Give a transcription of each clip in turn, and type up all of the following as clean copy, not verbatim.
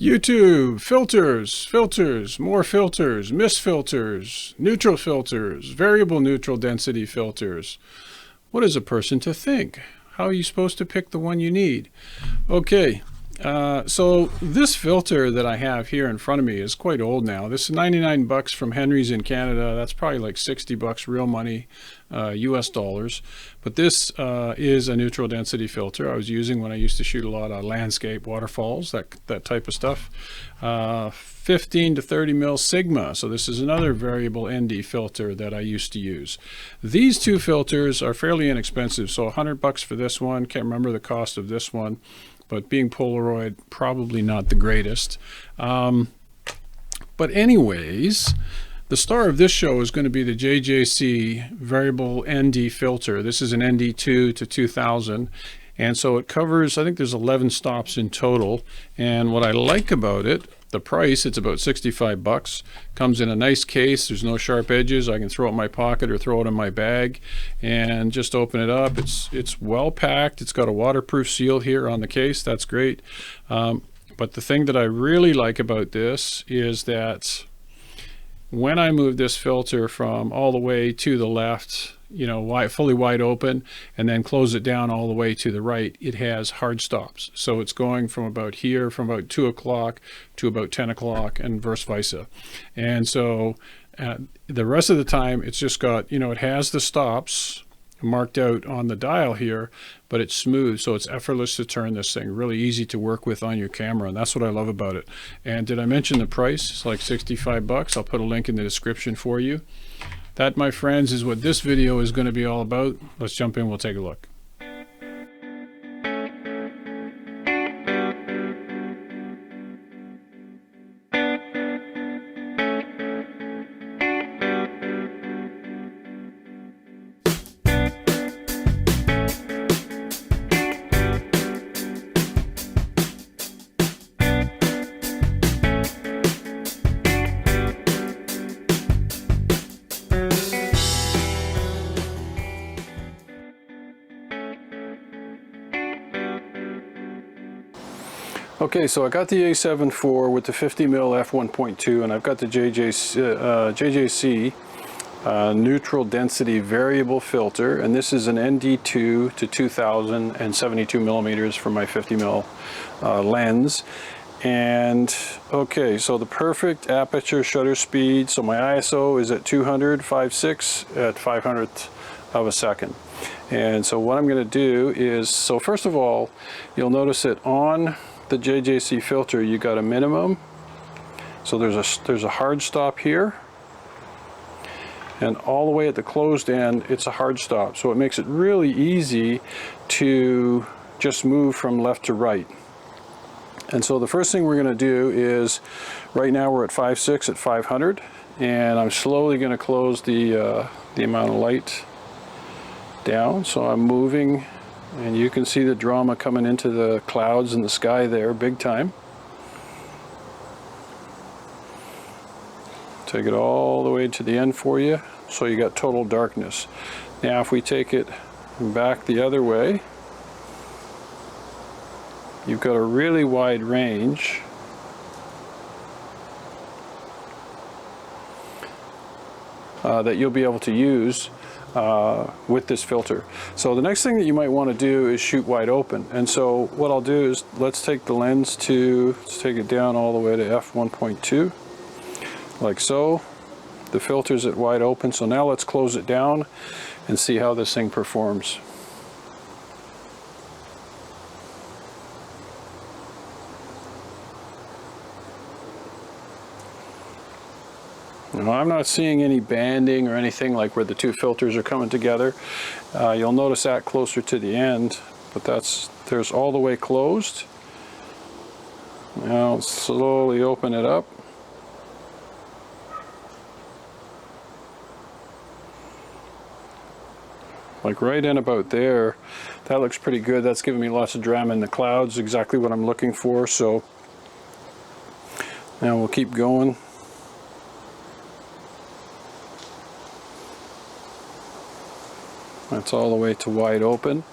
YouTube, filters, more filters, mist filters, neutral filters, variable neutral density filters. What is a person to think? How are you supposed to pick the one you need? Okay, so this filter that I have here in front of me is quite old now. This is 99 bucks from Henry's in Canada. That's probably like 60 bucks real money, US dollars. But this is a neutral density filter I was using when I used to shoot a lot of landscape waterfalls, that type of stuff. 15 to 30 mil Sigma. So this is another variable ND filter that I used to use. These two filters are fairly inexpensive. So 100 bucks for this one. Can't remember the cost of this one. But being Polaroid, probably not the greatest. But anyways, the star of this show is going to be the JJC variable ND filter. This is an ND2 to 2000. And so it covers, I think there's 11 stops in total. And what I like about it, the price, it's about 65 bucks. Comes in a nice case. There's no sharp edges. I can throw it in my pocket or throw it in my bag and just open it up. It's well packed. It's got a waterproof seal here on the case. That's great. But the thing that I really like about this is that when I move this filter from all the way to the left, you know, fully wide open, and then close it down all the way to the right, it has hard stops. So it's going from about here, from about 2 o'clock to about 10 o'clock and vice versa. And so the rest of the time, it's just got, you know, it has the stops marked out on the dial here, but it's smooth, so it's effortless to turn this thing. Really easy to work with on your camera, and that's what I love about it. And did I mention the price? It's like 65 bucks. I'll put a link in the description for you. That, my friends, is what this video is going to be all about. Let's jump in, we'll take a look. Okay, so I got the A7 IV with the 50 mil f1.2, and I've got the JJC neutral density variable filter, and this is an ND2 to 2000 and 72 millimeters for my 50 mil lens. And okay, so the perfect aperture shutter speed, so my ISO is at 200 5.6 at 500th of a second. And so what I'm going to do is, so first of all, you'll notice that on the JJC filter you got a minimum, so there's a hard stop here, and all the way at the closed end it's a hard stop, so it makes it really easy to just move from left to right. And so the first thing we're going to do is, right now we're at 5.6 at 500, and I'm slowly going to close the amount of light down, so I'm moving. And you can see the drama coming into the clouds in the sky there, big time. Take it all the way to the end for you, so you got total darkness. Now if we take it back the other way, you've got a really wide range. That you'll be able to use with this filter. So the next thing that you might want to do is shoot wide open. And so what I'll do is, let's take the lens let's take it down all the way to f1.2, like so. The filter's at wide open, so now let's close it down and see how this thing performs. Now, I'm not seeing any banding or anything like where the two filters are coming together. You'll notice that closer to the end, but there's all the way closed. Now slowly open it up. Like right in about there. That looks pretty good. That's giving me lots of drama in the clouds, exactly what I'm looking for. So now we'll keep going. That's all the way to wide open.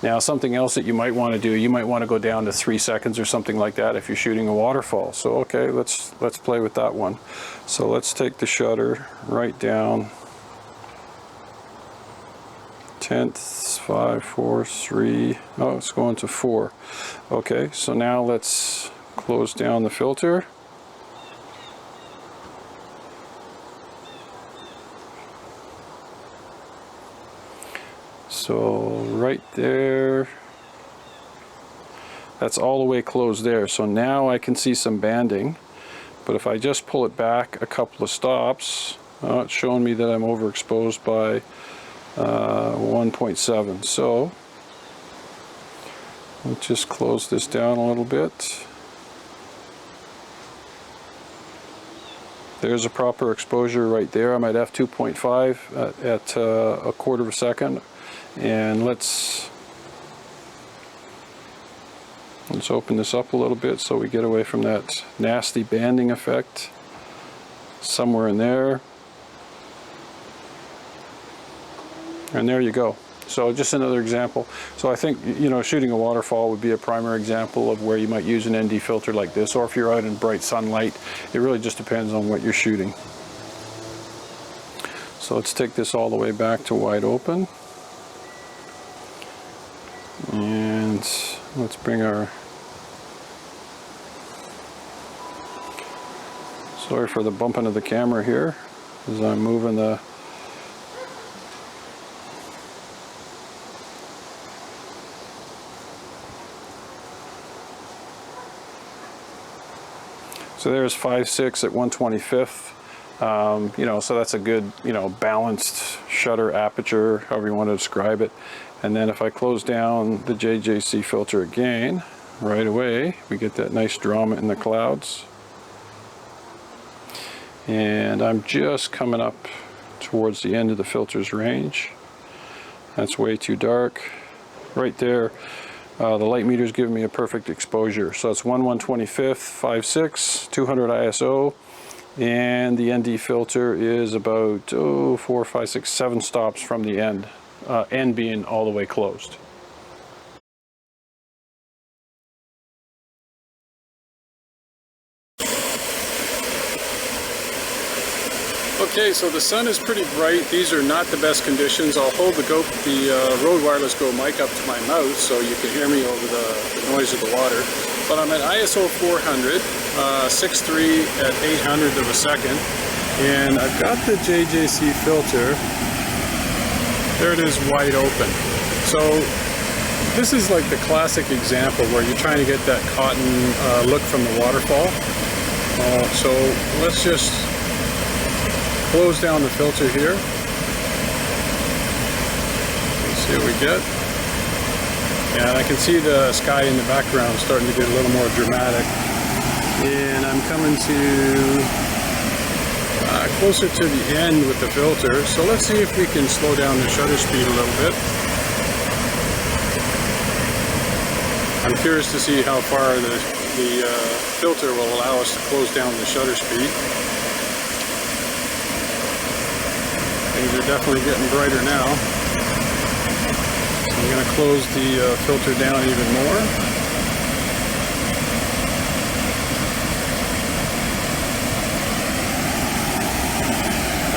Now, something else that you might want to do, you might want to go down to 3 seconds or something like that if you're shooting a waterfall. So okay, let's play with that one. So let's take the shutter right down. Tenths, 5, 4, 3. Oh, it's going to 4. Okay, so now let's close down the filter. So right there, that's all the way closed there. So now I can see some banding, but if I just pull it back a couple of stops, it's showing me that I'm overexposed by 1.7. So let's just close this down a little bit. There's a proper exposure right there. I'm at f2.5 at 1/4 of a second. And let's open this up a little bit so we get away from that nasty banding effect somewhere in there. And there you go. So just another example. So I think, you know, shooting a waterfall would be a primary example of where you might use an ND filter like this, or if you're out in bright sunlight, it really just depends on what you're shooting. So let's take this all the way back to wide open. And let's bring our, sorry for the bumping of the camera here as I'm moving the, so there's 5.6 at 1/25. You know, so that's a good, you know, balanced shutter aperture, however you want to describe it. And then if I close down the JJC filter again, right away, we get that nice drama in the clouds. And I'm just coming up towards the end of the filter's range. That's way too dark. Right there, the light meter is giving me a perfect exposure. So it's 1/125, 5.6, 200 ISO. And the ND filter is about 4, 5, 6, 7 stops from the end. End being all the way closed. Okay, so the sun is pretty bright. These are not the best conditions. I'll hold the Rode Wireless Go mic up to my mouth so you can hear me over the noise of the water. But I'm at ISO 400, 6.3 at 800 of a second, and I've got the JJC filter. There it is, wide open. So this is like the classic example where you're trying to get that cotton look from the waterfall. So let's just close down the filter here. Let's see what we get. And I can see the sky in the background starting to get a little more dramatic. And I'm coming to closer to the end with the filter. So let's see if we can slow down the shutter speed a little bit. I'm curious to see how far the filter will allow us to close down the shutter speed. Things are definitely getting brighter now. So I'm going to close the filter down even more.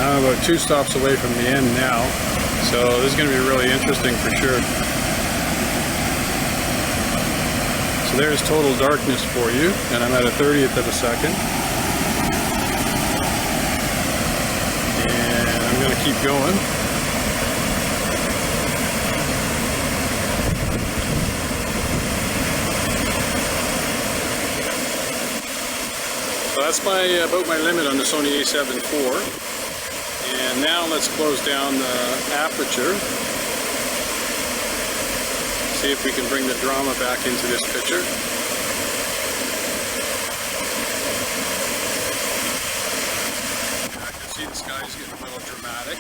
I'm about 2 stops away from the end now, so this is going to be really interesting for sure. So there's total darkness for you, and I'm at a 30th of a second. And I'm going to keep going. So that's about my limit on the Sony A7 IV. And now let's close down the aperture. See if we can bring the drama back into this picture. I can see the sky's getting a little dramatic.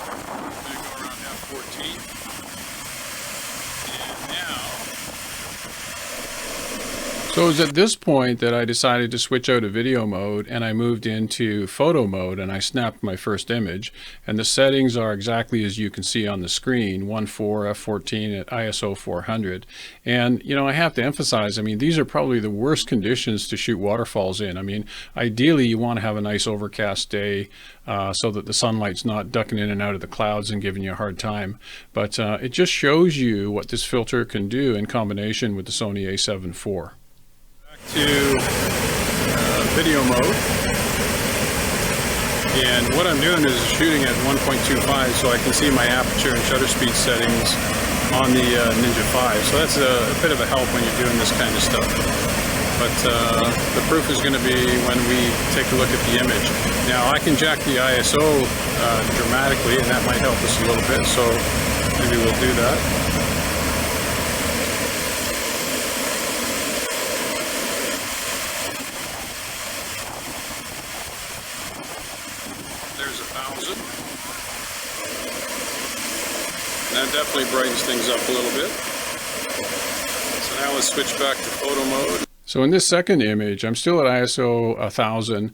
I'm going to go around f14. And now, So it was at this point that I decided to switch out of video mode and I moved into photo mode and I snapped my first image. And the settings are exactly as you can see on the screen, 1.4 f14 at ISO 400. And you know, I have to emphasize, I mean, these are probably the worst conditions to shoot waterfalls in. I mean, ideally you want to have a nice overcast day so that the sunlight's not ducking in and out of the clouds and giving you a hard time. But it just shows you what this filter can do in combination with the Sony A7 IV. To video mode, and what I'm doing is shooting at 1.25 so I can see my aperture and shutter speed settings on the Ninja 5, so that's a bit of a help when you're doing this kind of stuff. But the proof is going to be when we take a look at the image. Now I can jack the ISO dramatically, and that might help us a little bit, so maybe we'll do that. There's 1,000. That definitely brightens things up a little bit. So now let's switch back to photo mode. So in this second image, I'm still at ISO 1000.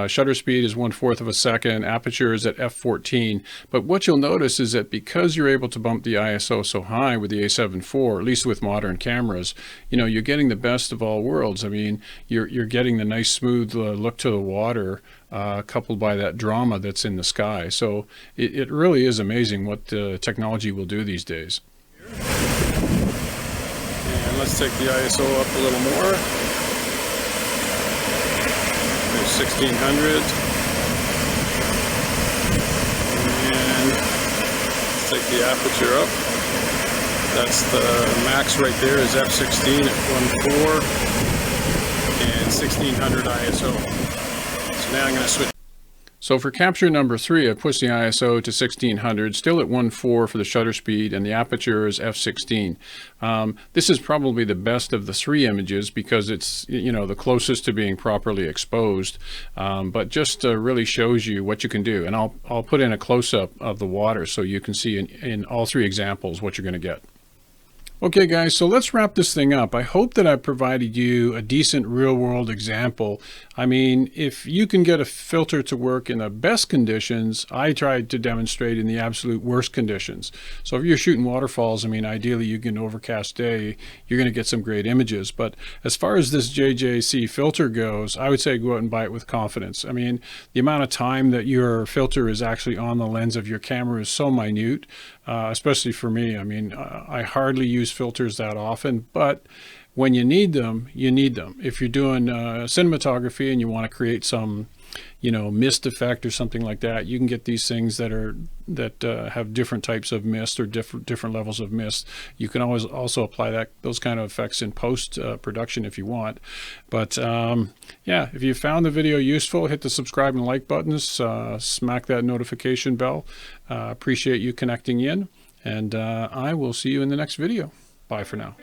Shutter speed is 1/4 of a second. Aperture is at f14. But what you'll notice is that because you're able to bump the ISO so high with the A7 IV, at least with modern cameras, you know, you're getting the best of all worlds. I mean, you're getting the nice smooth look to the water, coupled by that drama that's in the sky. So it really is amazing what technology will do these days. And let's take the ISO up a little more. There's 1600. And let's take the aperture up. That's the max right there is f16 at 1.4 and 1600 ISO. So now I'm going to switch. So for capture number 3, I pushed the ISO to 1600, still at 1.4 for the shutter speed, and the aperture is f16. This is probably the best of the 3 images because it's, you know, the closest to being properly exposed, but just really shows you what you can do. And I'll put in a close-up of the water so you can see in all 3 examples what you're going to get. Okay guys, so let's wrap this thing up. I hope that I provided you a decent real-world example. I mean, if you can get a filter to work in the best conditions, I tried to demonstrate in the absolute worst conditions. So if you're shooting waterfalls, I mean, ideally you get an overcast day, you're going to get some great images. But as far as this JJC filter goes, I would say go out and buy it with confidence. I mean, the amount of time that your filter is actually on the lens of your camera is so minute, especially for me. I mean, I hardly use filters that often, but when you need them, you need them. If you're doing cinematography and you want to create some, you know, mist effect or something like that, you can get these things that have different types of mist or different levels of mist. You can always also apply those kind of effects in post production if you want. But yeah, if you found the video useful, hit the subscribe and like buttons, smack that notification bell. Appreciate you connecting in, and I will see you in the next video. Bye for now.